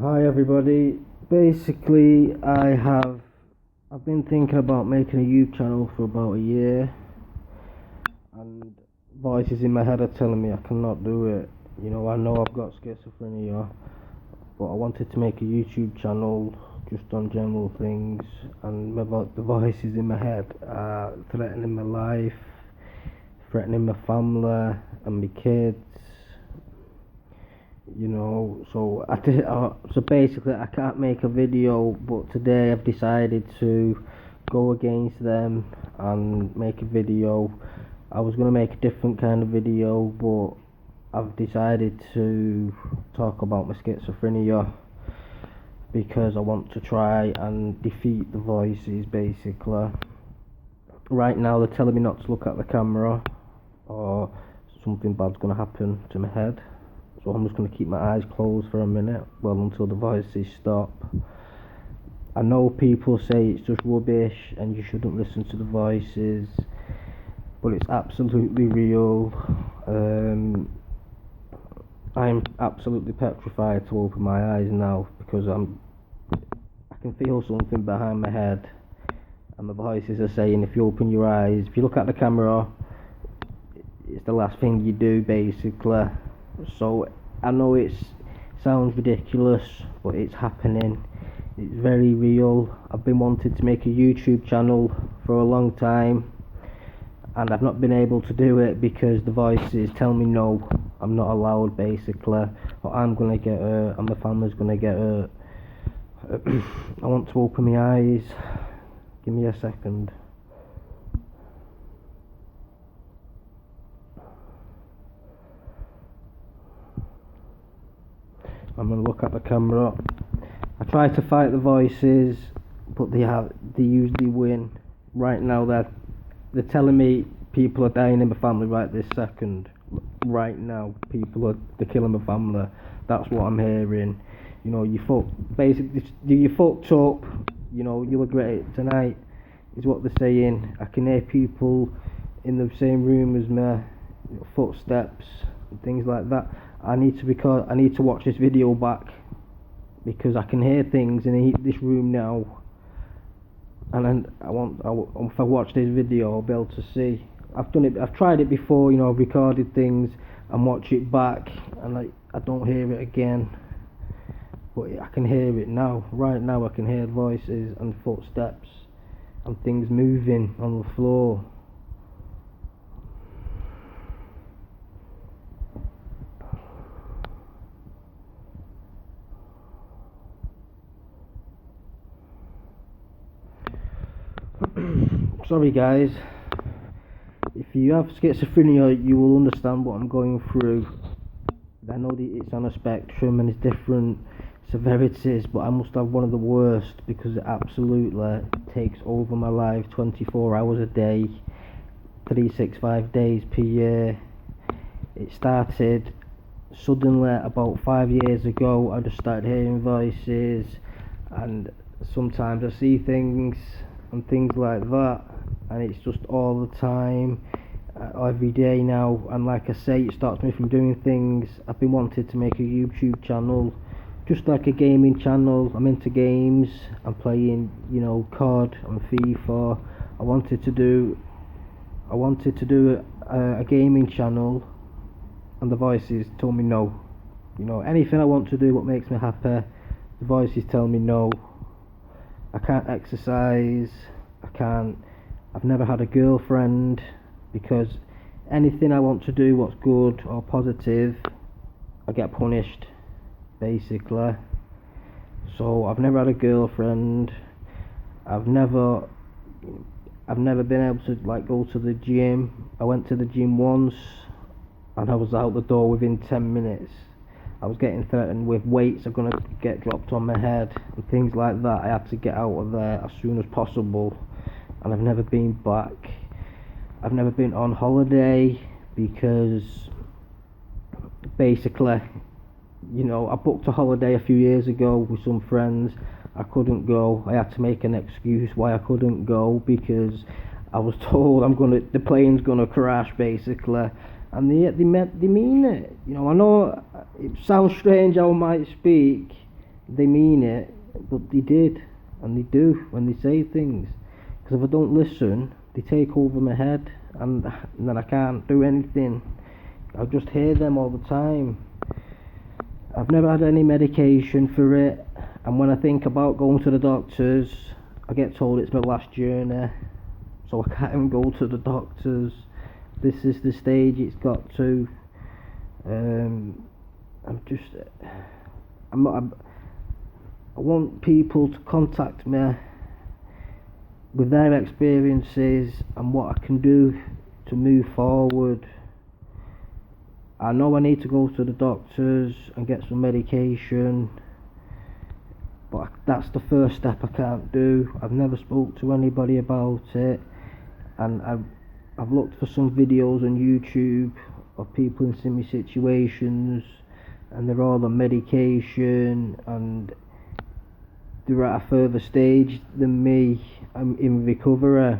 Hi everybody. Basically, I've been thinking about making a YouTube channel for about a year, and voices in my head are telling me I cannot do it. I know I've got schizophrenia, but I wanted to make a YouTube channel just on general things, and the voices in my head are threatening my life, threatening my family and my kids. So basically I can't make a video, but today I've decided to go against them and make a video. I was going to make a different kind of video, but I've decided to talk about my schizophrenia because I want to try and defeat the voices. Basically, right now they're telling me not to look at the camera or something bad's going to happen to my head. So I'm just going to keep my eyes closed for a minute, until the voices stop. I know people say it's just rubbish and you shouldn't listen to the voices, but it's absolutely real. I'm absolutely petrified to open my eyes now because I can feel something behind my head, and the voices are saying if you open your eyes, if you look at the camera, it's the last thing you do, basically. So I know it sounds ridiculous, but it's happening. It's very real. I've been wanting to make a YouTube channel for a long time, and I've not been able to do it because the voices tell me no, I'm not allowed, basically, or I'm gonna get hurt and my family's gonna get hurt. I want to open my eyes. Give me a second. I'm gonna look at the camera. I try to fight the voices, but they usually win. Right now they're telling me people are dying in my family right this second. Right now, they're killing my family. That's what I'm hearing. You fucked up. You'll regret it tonight, is what they're saying. I can hear people in the same room as me, footsteps and things like that. I need to watch this video back because I can hear things in this room now, and then if I watch this video I'll be able to see. I've tried it before, I've recorded things and watch it back, and I don't hear it again, but I can hear it now. Right now I can hear voices and footsteps and things moving on the floor. Sorry guys, if you have schizophrenia you will understand what I'm going through. I know that it's on a spectrum and it's different severities, but I must have one of the worst because it absolutely takes over my life 24 hours a day, 365 days per year. It started suddenly about 5 years ago. I just started hearing voices, and sometimes I see things and things like that, and it's just all the time, every day now. And like I say, it stops me from doing things. I've been wanting to make a YouTube channel, just like a gaming channel. I'm into games. I'm playing, COD and FIFA. I wanted to do a gaming channel, and the voices told me no. Anything I want to do what makes me happy, the voices tell me no. I can't exercise, I've never had a girlfriend, because anything I want to do what's good or positive, I get punished, basically. So I've never had a girlfriend, I've never been able to go to the gym. I went to the gym once and I was out the door within 10 minutes. I was getting threatened with weights are going to get dropped on my head and things like that. I had to get out of there as soon as possible, and I've never been back. I've never been on holiday because basically, I booked a holiday a few years ago with some friends. I couldn't go. I had to make an excuse why I couldn't go because I was told the plane's gonna crash, basically. And they mean it. I know it sounds strange how I might speak, they mean it, but they did, and they do when they say things. Because if I don't listen, they take over my head, and then I can't do anything. I just hear them all the time. I've never had any medication for it, and when I think about going to the doctors, I get told it's my last journey, so I can't even go to the doctors. This is the stage it's got to. I want people to contact me with their experiences and what I can do to move forward. I know I need to go to the doctors and get some medication, but that's the first step I can't do. I've never spoke to anybody about it, and I've looked for some videos on YouTube of people in similar situations, and they're all on medication, and they're at a further stage than me. I'm in recovery.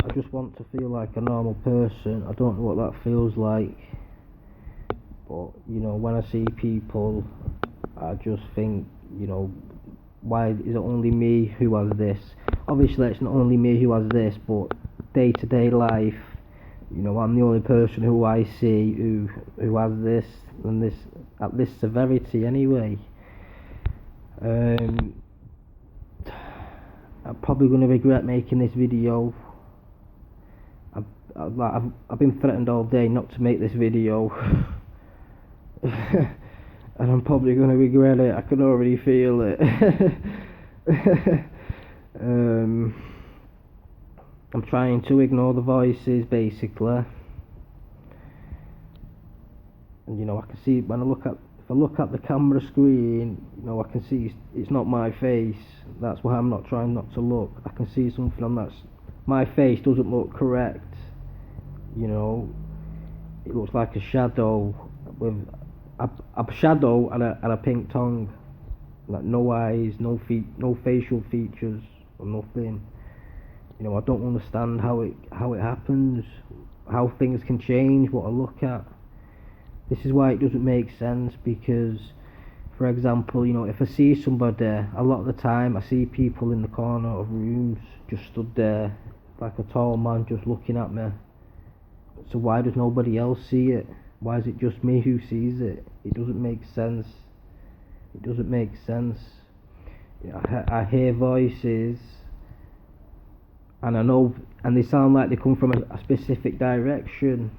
I just want to feel like a normal person. I don't know what that feels like, but when I see people, I just think, why is it only me who has this? Obviously it's not only me who has this, but day-to-day life, I'm the only person who I see who has this, and this at this severity anyway. I'm probably going to regret making this video. I've been threatened all day not to make this video. And I'm probably going to regret it. I can already feel it. I'm trying to ignore the voices, basically. And I can see when if I look at the camera screen, I can see it's not my face. That's why I'm not trying not to look. I can see something on my face doesn't look correct. It looks like a shadow with a shadow and a pink tongue, like no eyes, no facial features, or nothing. I don't understand how it happens, how things can change what I look at. This is why it doesn't make sense, because, for example, if I see somebody, a lot of the time I see people in the corner of rooms just stood there, like a tall man just looking at me. So why does nobody else see it? Why is it just me who sees it? It doesn't make sense. It doesn't make sense. I hear voices, and I know, and they sound like they come from a specific direction.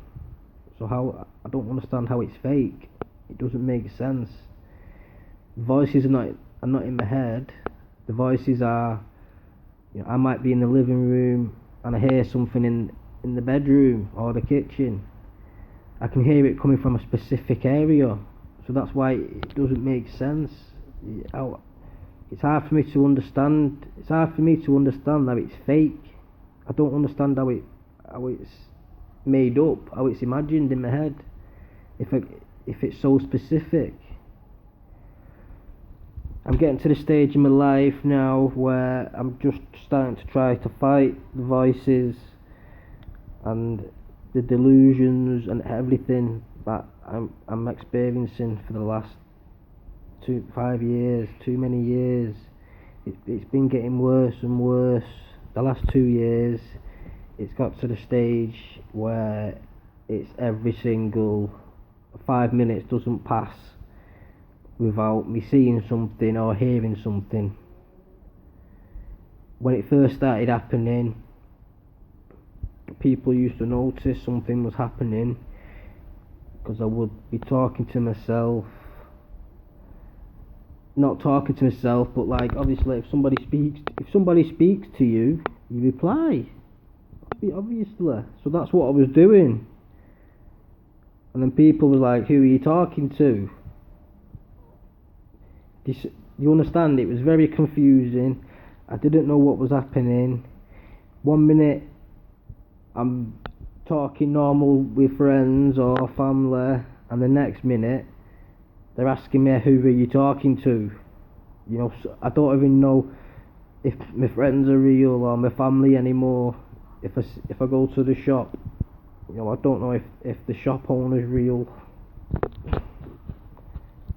So I don't understand how it's fake. It doesn't make sense. The voices are not in my head. The voices are, I might be in the living room and I hear something in the bedroom or the kitchen. I can hear it coming from a specific area, so that's why it doesn't make sense. It's hard for me to understand. It's hard for me to understand that it's fake. I don't understand how it's made up, how it's imagined in my head. If it's so specific. I'm getting to the stage in my life now where I'm just starting to try to fight the voices and the delusions and everything that I'm experiencing for the last 5 years, too many years. It's been getting worse and worse. The last 2 years, it's got to the stage where it's every single 5 minutes doesn't pass without me seeing something or hearing something. When it first started happening, people used to notice something was happening, because I would be talking to myself, not talking to myself, but like, obviously if somebody speaks to you, you reply, obviously. So that's what I was doing, and then people were like, who are you talking to? You understand? It was very confusing. I didn't know what was happening. 1 minute I'm talking normal with friends or family, and the next minute they're asking me, who are you talking to? So I don't even know if my friends are real or my family anymore. If I go to the shop, you know, I don't know if the shop owner's real,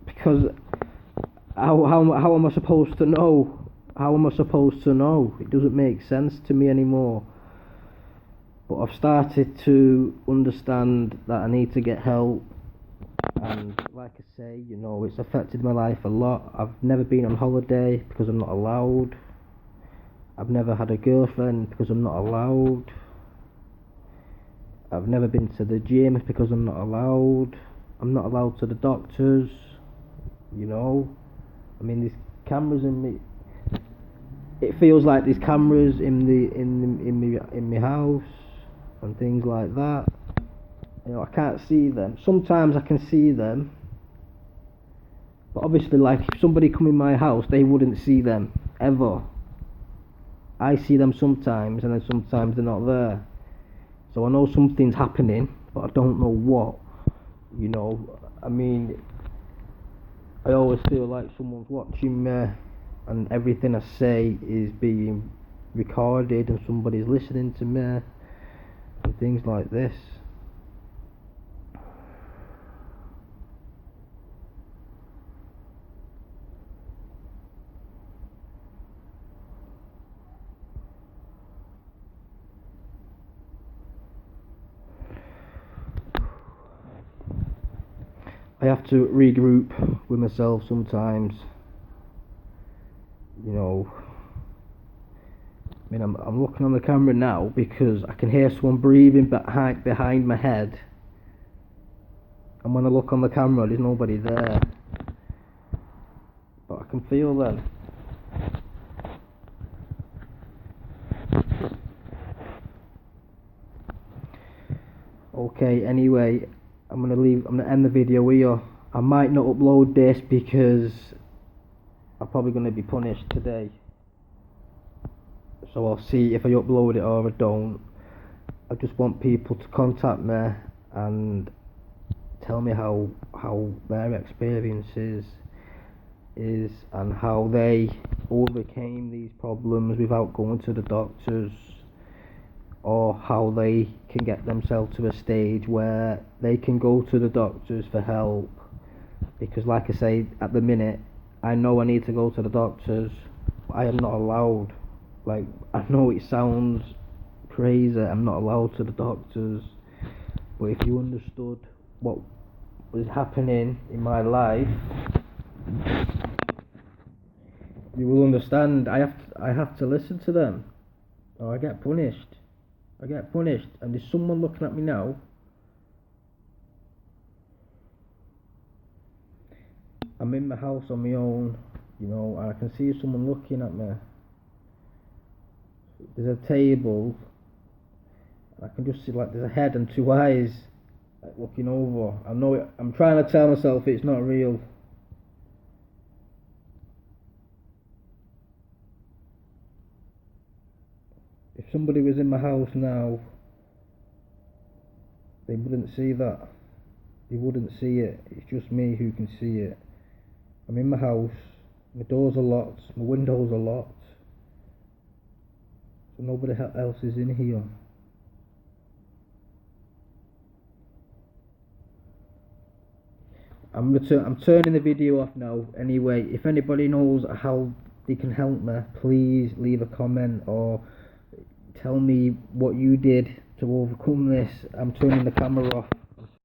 because how am I supposed to know? How am I supposed to know? It doesn't make sense to me anymore. But I've started to understand that I need to get help, and like I say, you know, it's affected my life a lot. I've never been on holiday because I'm not allowed. I've never had a girlfriend because I'm not allowed. I've never been to the gym because I'm not allowed. I'm not allowed to the doctors, you know. I mean, there's cameras in me. It feels like there's cameras in my house and things like that. You know, I can't see them. Sometimes I can see them, but obviously, like, if somebody come in my house, they wouldn't see them ever. I see them sometimes, and then sometimes they're not there. So I know something's happening, but I don't know what. You know, I mean, I always feel like someone's watching me, and everything I say is being recorded, and somebody's listening to me, and things like this. I have to regroup with myself sometimes. You know, I mean, I'm looking on the camera now because I can hear someone breathing behind my head, and when I look on the camera, there's nobody there, but I can feel them. Okay, anyway, I'm gonna end the video here. I might not upload this because I'm probably gonna be punished today. So I'll see if I upload it or I don't. I just want people to contact me and tell me how their experience is and how they overcame these problems without going to the doctors, or how they can get themselves to a stage where they can go to the doctors for help. Because like I say, at the minute, I know I need to go to the doctors, but I am not allowed. Like, I know it sounds crazy, I'm not allowed to the doctors, but if you understood what was happening in my life, you will understand. I have to listen to them, or I get punished. And there's someone looking at me now. I'm in my house on my own, you know, and I can see someone looking at me. There's a table, and I can just see, like, there's a head and two eyes, like, looking over. I know it, I'm trying to tell myself it's not real. If somebody was in my house now, they wouldn't see that. They wouldn't see it. It's just me who can see it. I'm in my house, my doors are locked, my windows are locked, so nobody else is in here. I'm turning the video off now. Anyway, if anybody knows how they can help me, please leave a comment or tell me what you did to overcome this. I'm turning the camera off.